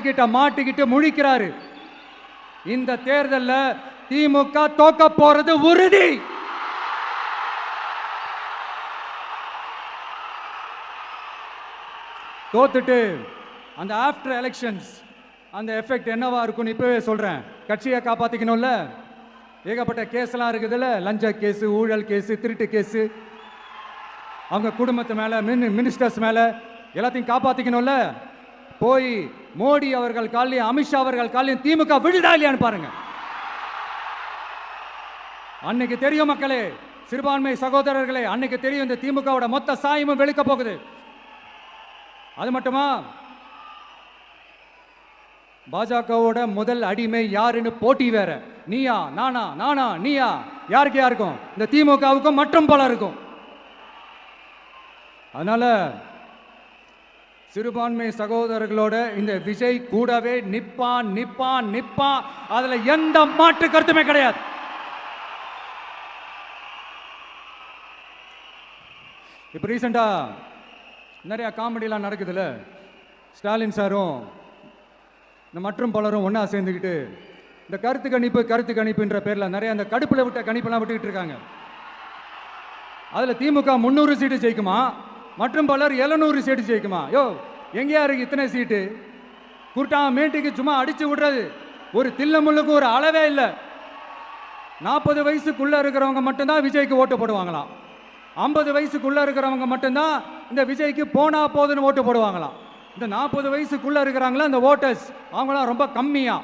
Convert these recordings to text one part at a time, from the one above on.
கிட்ட மாட்டிக்கிட்டு முழிக்கிறாரு. இந்த தேர்தலில் திமுக தோக்க போறது உறுதி. தோத்துட்டு அந்த ஆஃப்டர் எலெக்ஷன்ஸ் அந்த எஃபெக்ட் என்னவா இருக்கும்னு இப்பவே சொல்றேன். கட்சியை காப்பாத்திக்கணும்ல, ஏகப்பட்ட கேஸ்லாம் இருக்குதுல்ல, லஞ்ச கேஸு, ஊழல் கேஸு, திருட்டு கேஸு, அவங்க குடும்பத்து மேல, மினிஸ்டர்ஸ் மேல எல்லாத்தையும் காப்பாத்திக்கணும்ல. போய் மோடி அவர்கள் காலையும் அமித்ஷா அவர்கள் காலையும் திமுக விழுதா இல்லையான்னு பாருங்க. அன்னைக்கு தெரியும் மக்களே, சிறுபான்மை சகோதரர்களே, அன்னைக்கு தெரியும் இந்த திமுகவோட மொத்த சாயமும் வெளுக்க போகுது. அது மட்டுமா, பாஜகவோட முதல் அடிமை யாருன்னு போட்டி வேற. நீயா நானா, நானா நீயா, யாருக்கு யாருக்கும், இந்த திமுகவுக்கும் மற்றும் பல இருக்கும். அதனால சிறுபான்மை சகோதரர்களோட இந்த விஜய் கூடவே நிப்பான் நிப்பான் நிப்பான், அதுல எந்த மாற்று கருத்துமே கிடையாது. இப்ப ரீசெண்டா நிறைய காமெடிலாம் நடக்குதுல்ல, ஸ்டாலின் சாரும் இந்த மற்றும் பலரும் ஒன்றா சேர்ந்துக்கிட்டு இந்த கருத்து கணிப்புன்ற பேரில் நிறைய அந்த கடுப்பில் விட்ட கணிப்பெல்லாம் விட்டுக்கிட்டு இருக்காங்க. அதில் திமுக 300 சீட்டு ஜெயிக்குமா, மற்றும் பலர் 700 சீட்டு ஜெயிக்குமா? யோ, எங்கேயா இருக்கு இத்தனை சீட்டு? குருட்டா மீட்டுக்கு சும்மா அடிச்சு விடுறது, ஒரு தில்லமுள்ளுக்கு ஒரு அளவே இல்லை. 40 வயசுக்குள்ள இருக்கிறவங்க மட்டும்தான் விஜய்க்கு ஓட்டு போடுவாங்களாம். 50 வயசுக்குள்ள இருக்கிறவங்க மட்டும்தான் இந்த விஜய்க்கு போனா போதுன்னு ஓட்டு போடுவாங்களாம். இந்த 40 வயசுக்குள்ள இருக்கிறாங்களா இந்த ஓட்டர்ஸ், அவங்களாம் ரொம்ப கம்மியா.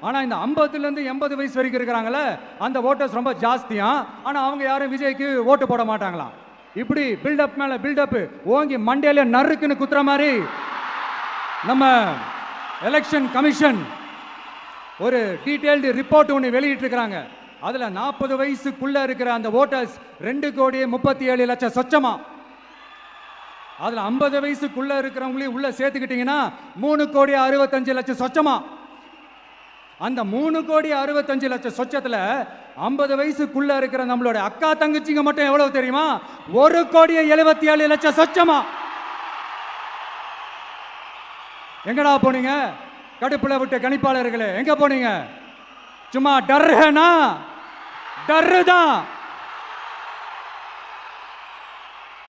ஆனால் இந்த 50லேருந்து 80 வயசு வரைக்கும் இருக்கிறாங்களே அந்த ஓட்டர்ஸ் ரொம்ப ஜாஸ்தியா. ஆனால் அவங்க யாரும் விஜய்க்கு ஓட்டு போட மாட்டாங்களாம். இப்படி பில்டப் மேலே பில்டப் ஓங்கி மண்டையில நறுக்குன்னு குத்துற மாதிரி நம்ம எலெக்ஷன் கமிஷன் ஒரு டீட்டெயில்டு ரிப்போர்ட் ஒன்று வெளியிட்டு இருக்கிறாங்க. அதில் 40 வயசுக்குள்ள இருக்கிற அந்த ஓட்டர்ஸ் 2,37,00,000 சொச்சமா. அதில் 50 வயசுக்குள்ள இருக்கிறவங்களையும் உள்ள சேர்த்துக்கிட்டீங்கன்னா 3,65,00,000 சொச்சமா. அந்த 3,65,00,000 சொச்சத்தில் 50 வயசுக்குள்ள இருக்கிற நம்மளோட அக்கா தங்கச்சிங்க மட்டும் எவ்வளவு தெரியுமா? 1,77,00,000 சொச்சமா. எங்கடா போனீங்க கடுப்புல விட்ட கணிப்பாளர்களே? எங்க போனீங்க? சும்மா டர்னா டர்ரு தான்.